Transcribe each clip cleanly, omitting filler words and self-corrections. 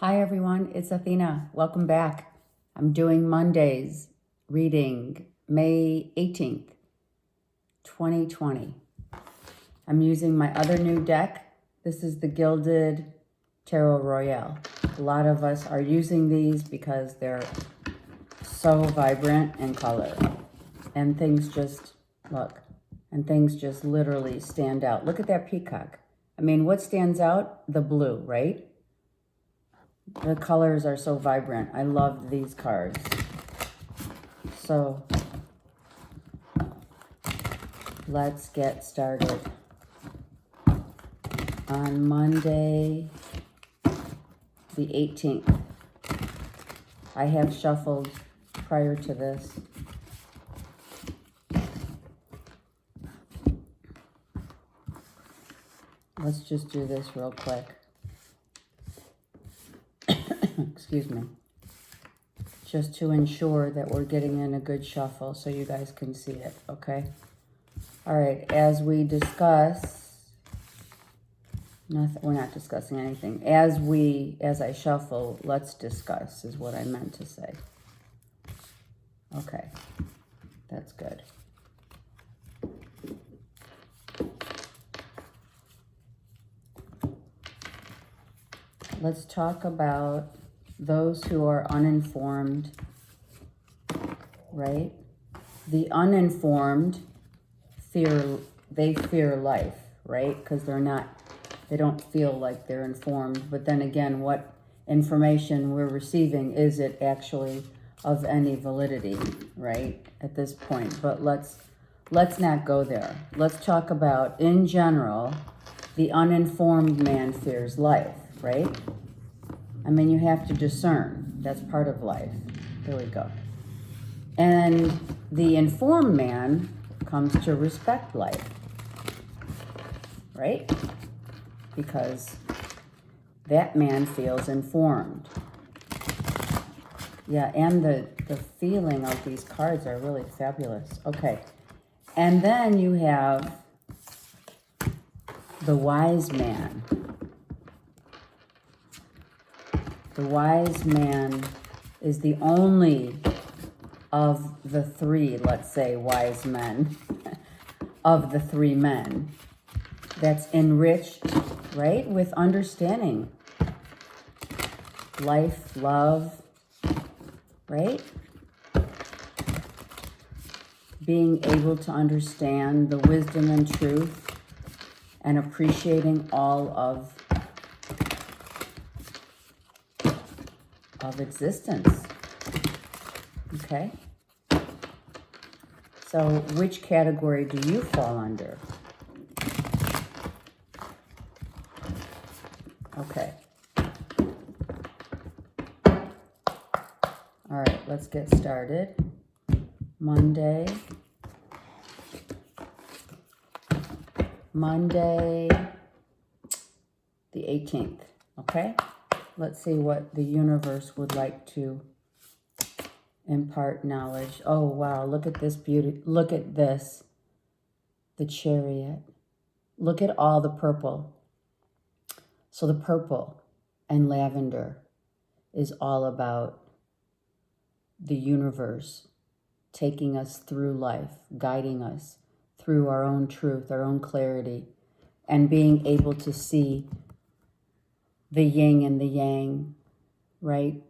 Hi everyone, it's Athena. Welcome back. I'm doing Mondays reading May 18th, 2020. I'm using my other new deck. This is the Gilded Tarot Royale. A lot of us are using these because they're so vibrant in color. And things just, look, and things just literally stand out. Look at that peacock. I mean, what stands out? The blue, right? The colors are so vibrant. I love these cards. So let's get started. On Monday, the 18th, I have shuffled prior to this. Let's just do this real quick. Excuse me, just to ensure that we're getting in a good shuffle so you guys can see it, okay? All right, as we discuss, we're not discussing anything. As I shuffle, let's discuss is what I meant to say. Okay, that's good. Let's talk about those who are uninformed, right? The uninformed they fear life, right? Because they don't feel like they're informed. But then again, what information we're receiving, is it actually of any validity, right? At this point, but let's not go there. Let's talk about, in general, the uninformed man fears life, right? I mean, you have to discern. That's part of life. There we go. And the informed man comes to respect life, right? Because that man feels informed. Yeah, and the feeling of these cards are really fabulous. Okay. And then you have the wise man. The wise man is the only of the three, let's say, wise men, of the three men, that's enriched, right, with understanding. Life, love, right? Being able to understand the wisdom and truth and appreciating all of existence. Okay? So which category do you fall under? Okay. All right, let's get started. Monday, the 18th, okay? Let's see what the universe would like to impart knowledge. Oh, wow, look at this beauty. Look at this, the Chariot. Look at all the purple. So the purple and lavender is all about the universe taking us through life, guiding us through our own truth, our own clarity, and being able to see the yin and the yang, right?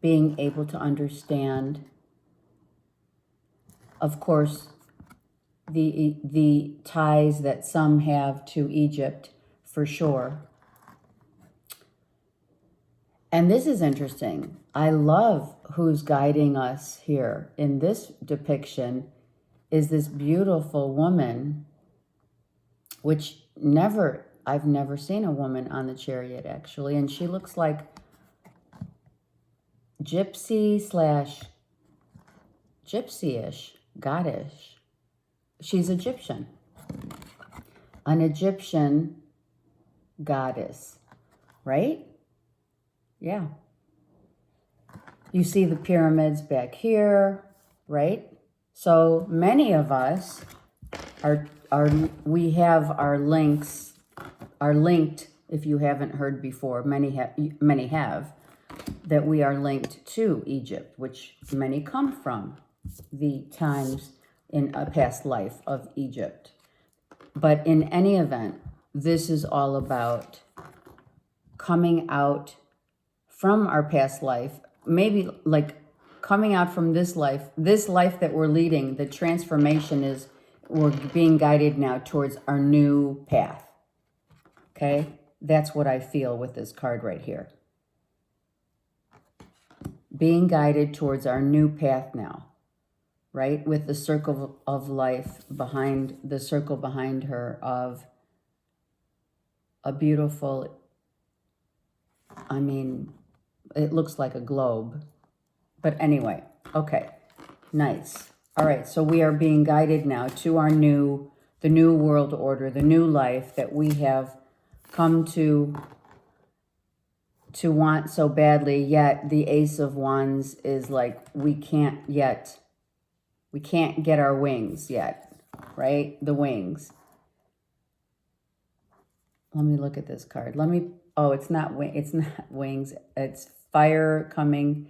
Being able to understand, of course, the ties that some have to Egypt, for sure. And this is interesting. I love who's guiding us here in this depiction is this beautiful woman, which I've never seen a woman on the Chariot, actually. And she looks like gypsy/gypsy-ish, goddess. She's Egyptian. An Egyptian goddess, right? Yeah. You see the pyramids back here, right? So many of us we have our linked if you haven't heard before, many have, that we are linked to Egypt, which many come from the times in a past life of Egypt. But in any event, this is all about coming out from our past life, maybe like coming out from this life that we're leading. The transformation is we're being guided now towards our new path. Okay? That's what I feel with this card right here. Being guided towards our new path now, right? With the circle of life behind, the circle behind her of a beautiful, I mean, it looks like a globe. But anyway, okay, nice. All right, so we are being guided now to our the new world order, the new life that we have come to want so badly, yet the Ace of Wands is like, we can't get our wings yet, right? The wings. Let me look at this card. It's not wings. It's fire coming.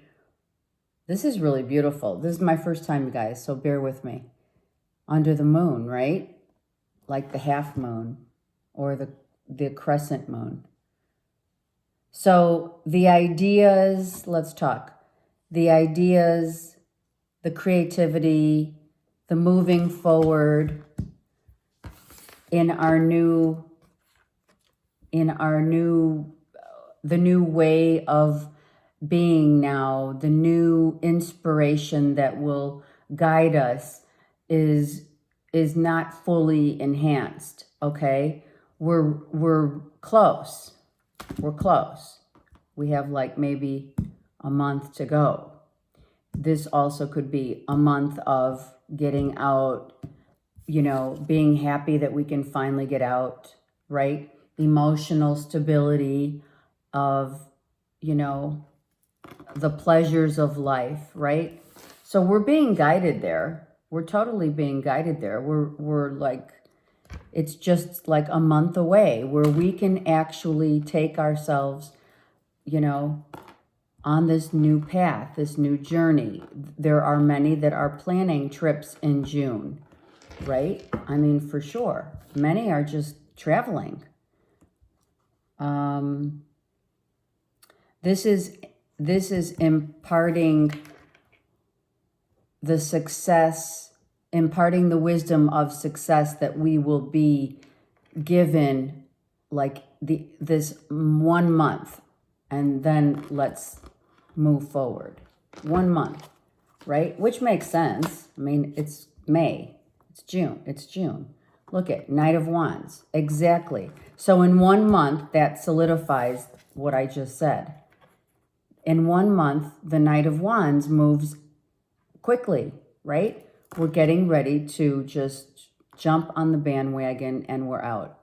This is really beautiful. This is my first time, you guys, so bear with me. Under the moon, right? Like the half moon or the crescent moon. So the ideas, let's talk. The ideas, the creativity, the moving forward in the new way of being now, the new inspiration that will guide us is not fully enhanced, okay? We're close. We're close. We have like maybe a month to go. This also could be a month of getting out, being happy that we can finally get out, right? Emotional stability of, the pleasures of life, right? So we're being guided there. We're totally being guided there. We're like, it's just like a month away where we can actually take ourselves, on this new path, this new journey. There are many that are planning trips in June, right? I mean, for sure. Many are just traveling. This is imparting the success, imparting the wisdom of success that we will be given like this 1 month, and then let's move forward. 1 month, right? Which makes sense. I mean, it's May, it's June. Look at Knight of Wands, exactly. So in 1 month, that solidifies what I just said. In 1 month, the Knight of Wands moves quickly, right? We're getting ready to just jump on the bandwagon and we're out.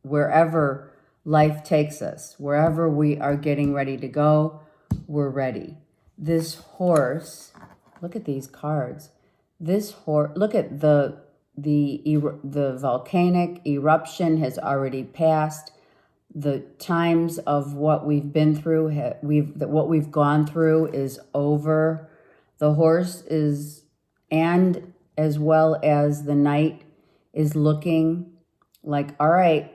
Wherever life takes us, wherever we are getting ready to go, we're ready. This horse, look at these cards. This horse, look at the volcanic eruption has already passed. The times of what we've been through, what we've gone through is over. The horse is, and as well as the knight is looking like, all right,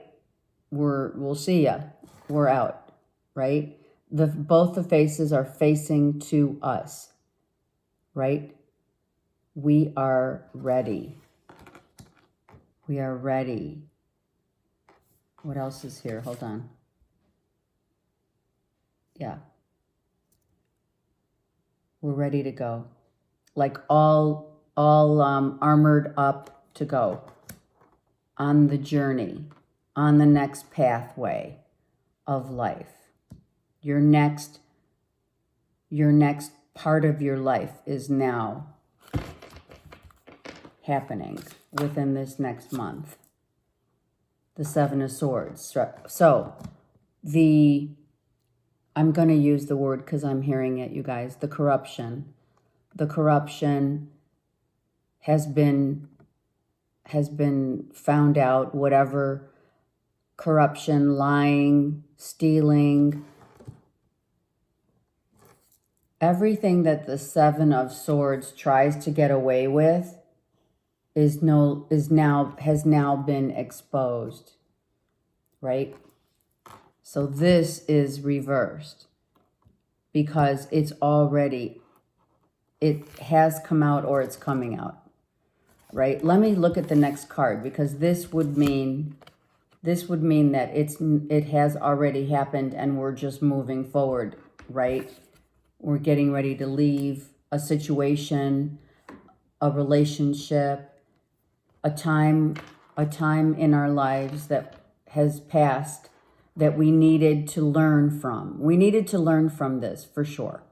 we'll see ya. We're out, right? Both the faces are facing to us, right? We are ready. We are ready. What else is here? Hold on. Yeah. We're ready to go. Like all armored up to go on the journey, on the next pathway of life. Your next part of your life is now happening within this next month. The Seven of Swords. So I'm going to use the word because I'm hearing it, you guys. The corruption. The corruption has been found out. Whatever corruption, lying, stealing. Everything that the Seven of Swords tries to get away with has now been exposed, right? So this is reversed because it has come out or it's coming out, right? Let me look at the next card, because this would mean that it has already happened and we're just moving forward, right? We're getting ready to leave a situation, a relationship, a time in our lives that has passed that we needed to learn from. We needed to learn from this for sure,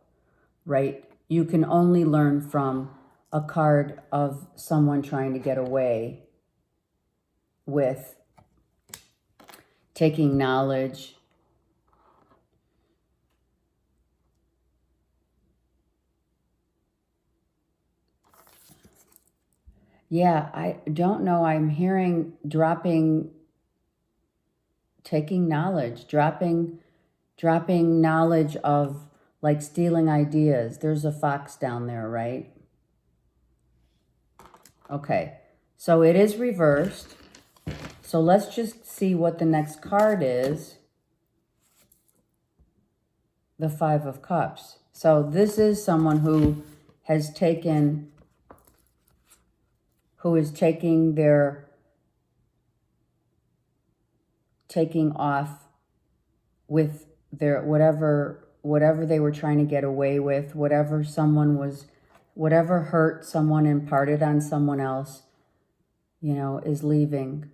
right? You can only learn from a card of someone trying to get away with taking knowledge. Yeah, I don't know. I'm hearing taking knowledge, dropping knowledge of, like, stealing ideas. There's a fox down there, right? Okay, so it is reversed. So let's just see what the next card is. The Five of Cups. So this is someone who is taking off with their whatever they were trying to get away with, whatever hurt someone imparted on someone else, is leaving.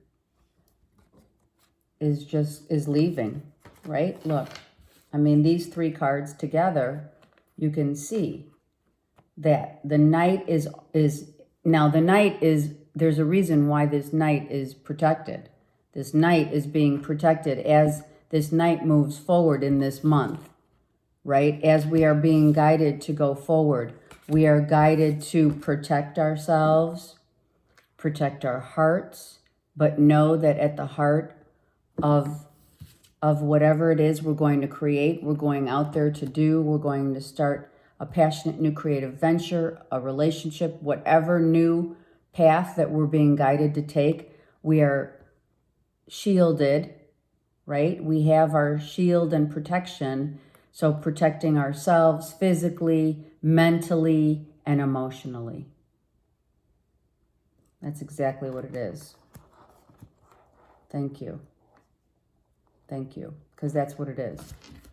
Is leaving, right? Look, I mean, these three cards together, you can see that the Knight is now, the Knight is, there's a reason why this Knight is protected. This Knight is being protected as this Knight moves forward in this month, right? As we are being guided to go forward, we are guided to protect ourselves, protect our hearts, but know that at the heart of whatever it is we're going to create, we're going out there to do, we're going to start a passionate new creative venture, a relationship, whatever new path that we're being guided to take, we are shielded, right? We have our shield and protection. So protecting ourselves physically, mentally, and emotionally. That's exactly what it is. Thank you. Thank you, because that's what it is.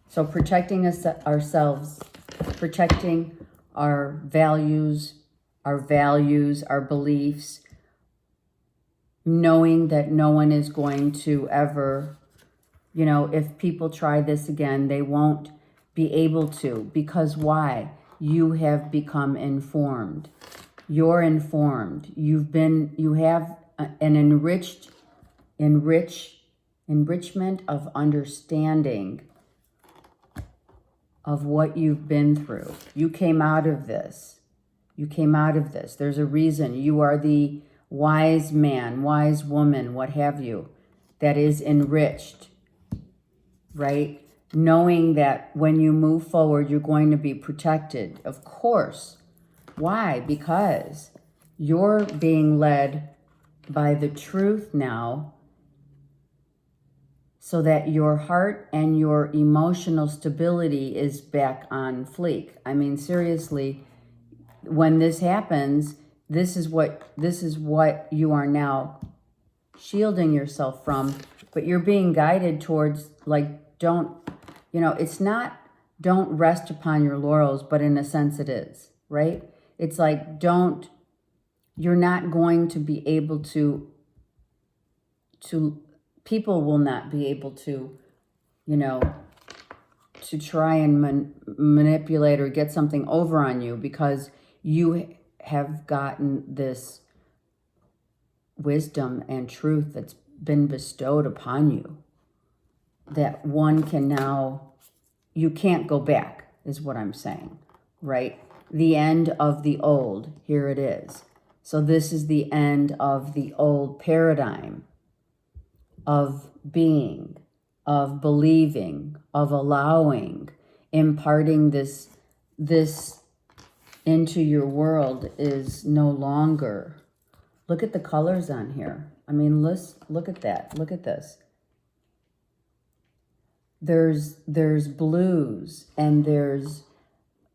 So protecting ourselves, protecting our values, our beliefs, knowing that no one is going to ever, if people try this again, they won't be able to. Because why? You have become informed. You're informed. You have an enrichment of understanding of what you've been through. You came out of this. There's a reason. You are the wise man, wise woman, what have you, that is enriched, right? Knowing that when you move forward, you're going to be protected, of course. Why? Because you're being led by the truth now, so that your heart and your emotional stability is back on fleek. I mean, seriously, when this happens, this is what you are now shielding yourself from, but you're being guided towards, like, it's not don't rest upon your laurels, but in a sense it is, right? It's like, you're not going to be able to people will not be able to, to try and manipulate or get something over on you, because you have gotten this wisdom and truth that's been bestowed upon you, that one can now, you can't go back, is what I'm saying, right? The end of the old, here it is. So this is the end of the old paradigm of being, of believing, of allowing, imparting this into your world is no longer. Look at the colors on here. I mean, let's look at that. Look at this. There's blues, and there's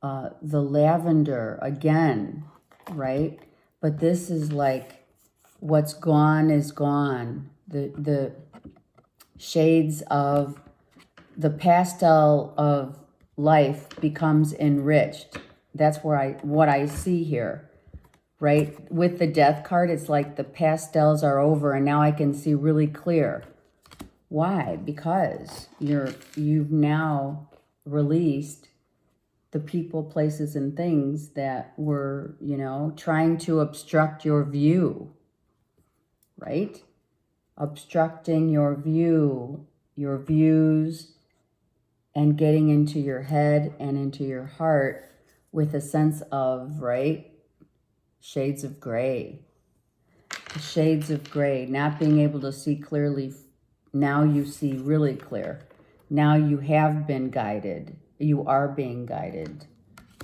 the lavender again, right? But this is like what's gone is gone. The shades of the pastel of life becomes enriched. That's where what I see here, right? With the death card, it's like the pastels are over, and now I can see really clear. Why? Because you've now released the people, places, and things that were, trying to obstruct your view, right? Obstructing your view, your views, and getting into your head and into your heart with a sense of, right, shades of gray. Shades of gray, not being able to see clearly. Now you see really clear. Now you have been guided. You are being guided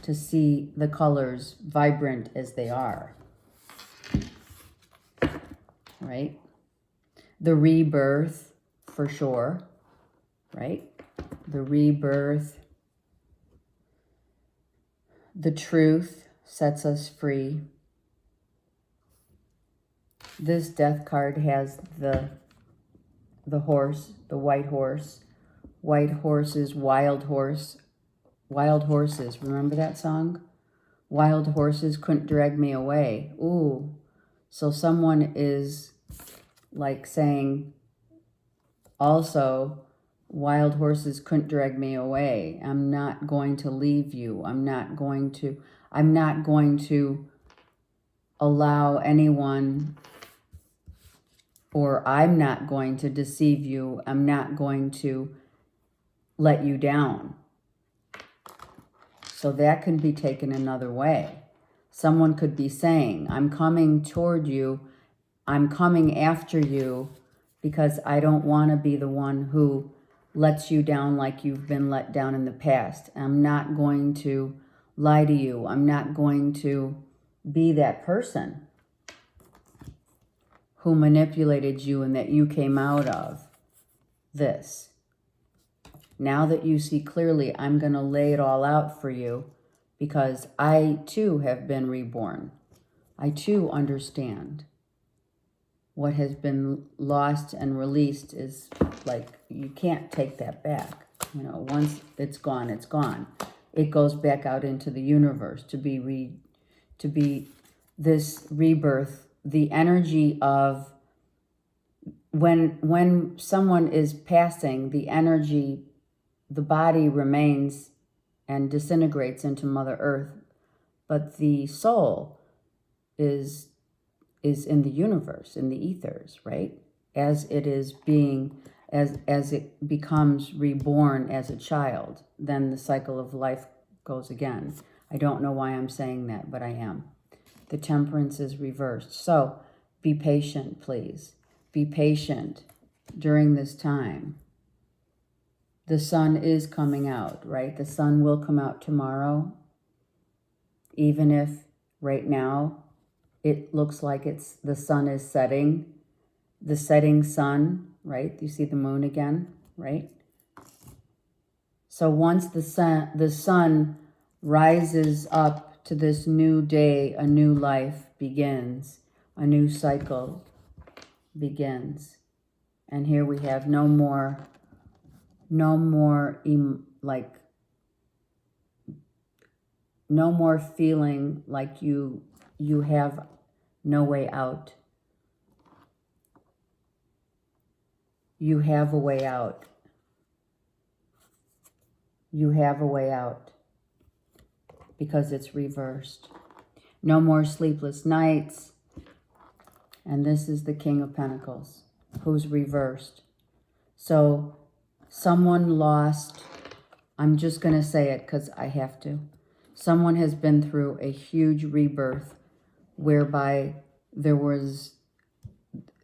to see the colors vibrant as they are. Right? The rebirth, for sure. Right? The rebirth. The truth sets us free. This death card has the horse, the white horse. White horses, wild horse. Wild horses, remember that song? Wild horses couldn't drag me away. Ooh, so someone is like saying also, wild horses couldn't drag me away. I'm not going to leave you. I'm not going to allow anyone, or I'm not going to deceive you. I'm not going to let you down. So that can be taken another way. Someone could be saying, I'm coming toward you. I'm coming after you because I don't want to be the one who lets you down like you've been let down in the past. I'm not going to lie to you. I'm not going to be that person who manipulated you and that you came out of this. Now that you see clearly, I'm going to lay it all out for you because I too have been reborn. I too understand. What has been lost and released is like, you can't take that back. Once it's gone, it's gone. It goes back out into the universe to be this rebirth, the energy of when someone is passing, the energy, the body remains and disintegrates into Mother Earth, but the soul is in the universe, in the ethers, right? As it is as it becomes reborn as a child, then the cycle of life goes again. I don't know why I'm saying that, but I am. The temperance is reversed. So be patient, please. Be patient during this time. The sun is coming out, right? The sun will come out tomorrow, even if right now it looks like the sun is setting. The setting sun, right? You see the moon again, right? So once the sun rises up to this new day, a new life begins, a new cycle begins. And here we have no more feeling like you have no way out. You have a way out. You have a way out because it's reversed. No more sleepless nights. And this is the King of Pentacles, who's reversed. So someone lost, I'm just going to say it because I have to. Someone has been through a huge rebirth whereby there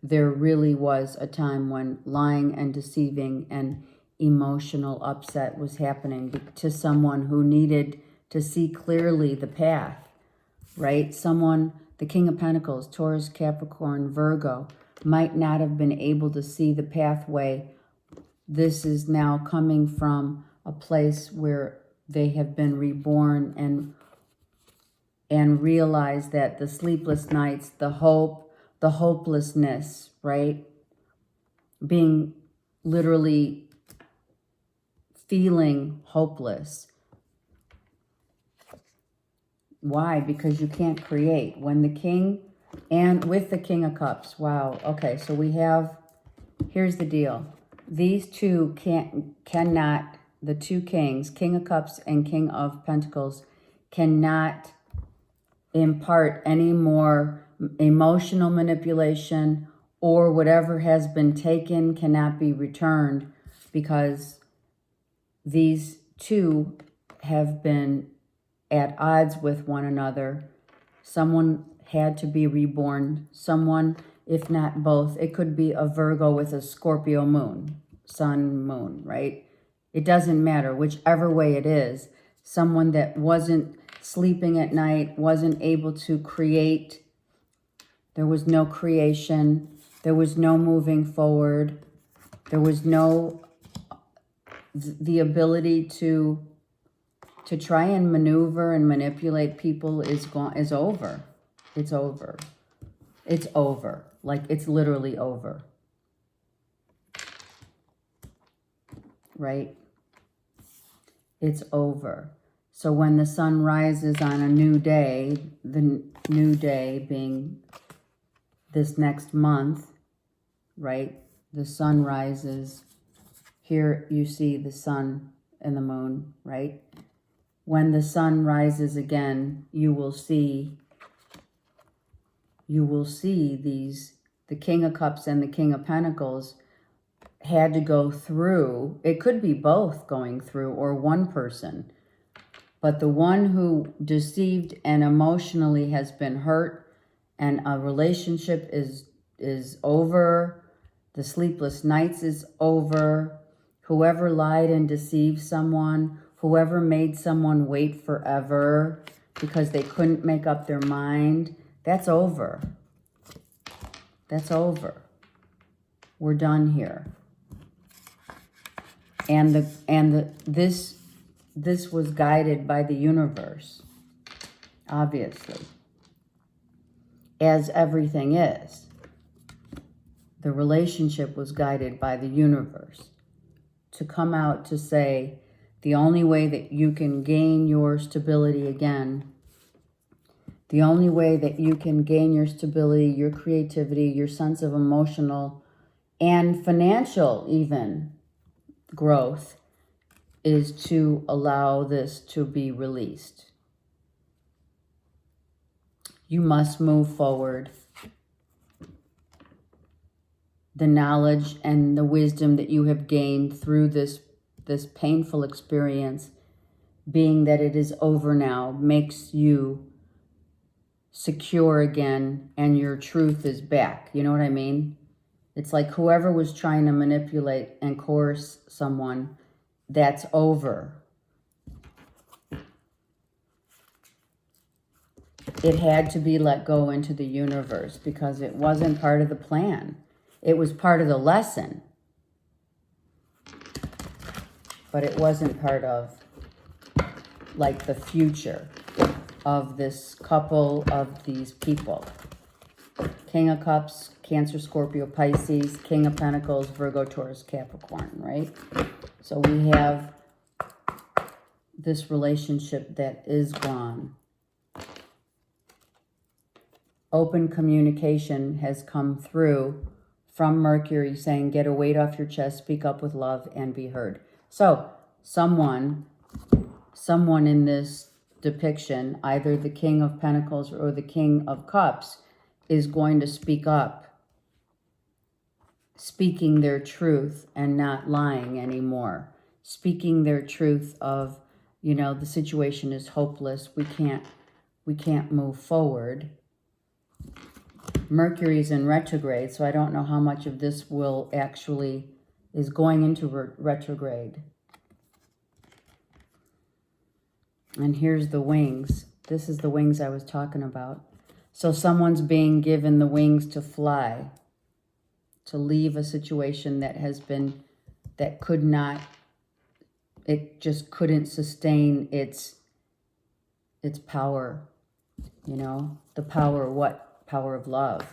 really was a time when lying and deceiving and emotional upset was happening to someone who needed to see clearly the path, right? Someone, the King of Pentacles, Taurus, Capricorn, Virgo, might not have been able to see the pathway. This is now coming from a place where they have been reborn and realize that the sleepless nights, the hope, the hopelessness, right? Being literally feeling hopeless. Why? Because you can't create. When the king, and with the King of Cups, wow. Okay, so we have, here's the deal. These two cannot, the two kings, King of Cups and King of Pentacles, cannot impart any more emotional manipulation, or whatever has been taken cannot be returned, because these two have been at odds with one another. Someone had to be reborn. Someone, if not both, it could be a Virgo with a Scorpio moon, sun, moon, right? It doesn't matter, whichever way it is. Someone that wasn't sleeping at night, wasn't able to create. There was no creation. There was no moving forward. There was no the ability to try and maneuver and manipulate people is over. It's over. It's over. Like, it's literally over. Right? It's over. So when the sun rises on a new day, the new day being this next month, right? The sun rises. Here you see the sun and the moon, right? When the sun rises again, you will see these, the King of Cups and the King of Pentacles had to go through. It could be both going through, or one person. But the one who deceived and emotionally has been hurt, and a relationship is over, the sleepless nights is over, whoever lied and deceived someone, whoever made someone wait forever because they couldn't make up their mind, that's over. That's over. We're done here. And this was guided by the universe, obviously, as everything is. The relationship was guided by the universe to come out to say, the only way that you can gain your stability again, the only way that you can gain your stability, your creativity, your sense of emotional and financial even growth, is to allow this to be released. You must move forward. The knowledge and the wisdom that you have gained through this painful experience, being that it is over now, makes you secure again, and your truth is back. You know what I mean? It's like whoever was trying to manipulate and coerce someone, that's over. It had to be let go into the universe because it wasn't part of the plan. It was part of the lesson, but it wasn't part of, like, the future of this couple, of these people. King of Cups, Cancer, Scorpio, Pisces, King of Pentacles, Virgo, Taurus, Capricorn, right? So we have this relationship that is gone. Open communication has come through from Mercury saying, get a weight off your chest, speak up with love, and be heard. So someone in this depiction, either the King of Pentacles or the King of Cups, is going to speak up, speaking their truth and not lying anymore, speaking their truth of, you know, the situation is hopeless, we can't move forward. Mercury's in retrograde, so I don't know how much of this will actually, is going into retrograde. And here's the wings. This is the wings I was talking about. So someone's being given the wings to fly, to leave a situation that has been, that could not, it just couldn't sustain its power, you know, the power, what? Power of love.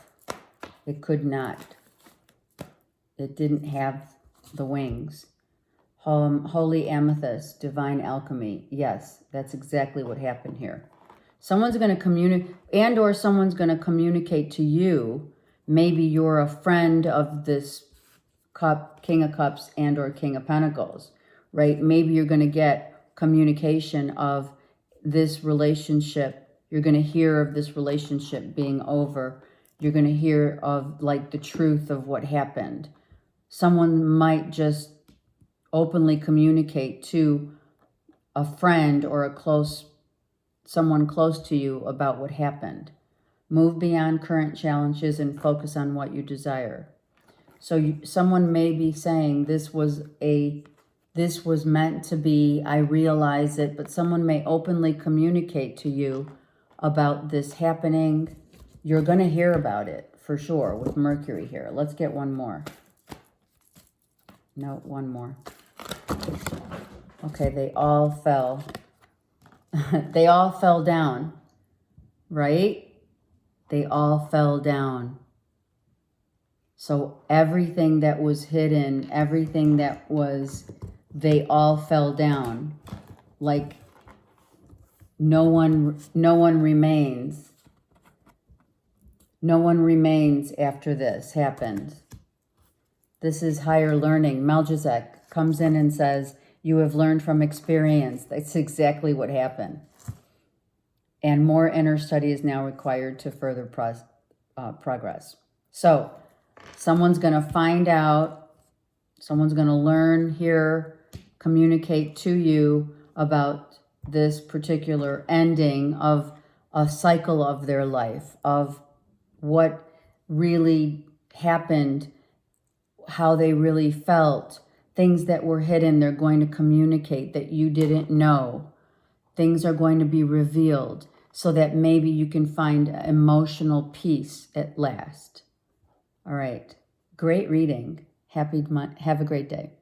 It could not. It didn't have the wings. Holy amethyst, divine alchemy. Yes, that's exactly what happened here. Someone's going to communicate, and or someone's going to communicate to you. Maybe you're a friend of this King of Cups and or King of Pentacles, right? Maybe you're going to get communication of this relationship. You're going to hear of this relationship being over. You're going to hear of like the truth of what happened. Someone might just openly communicate to a friend or someone close to you about what happened. Move beyond current challenges and focus on what you desire. So someone may be saying this was meant to be, I realize it, but someone may openly communicate to you about this happening. You're going to hear about it for sure with Mercury here. Let's get one more. No, one more. Okay, they all fell. They all fell down, right? They all fell down. So everything that was hidden, everything that was, they all fell down. Like no one remains. No one remains after this happened. This is higher learning. Melchizedek comes in and says, you have learned from experience. That's exactly what happened. And more inner study is now required to further progress. So someone's going to find out, someone's going to learn, hear, communicate to you about this particular ending of a cycle of their life, of what really happened, how they really felt, things that were hidden. They're going to communicate that you didn't know. Things are going to be revealed so that maybe you can find emotional peace at last. All right. Great reading. Have a great day.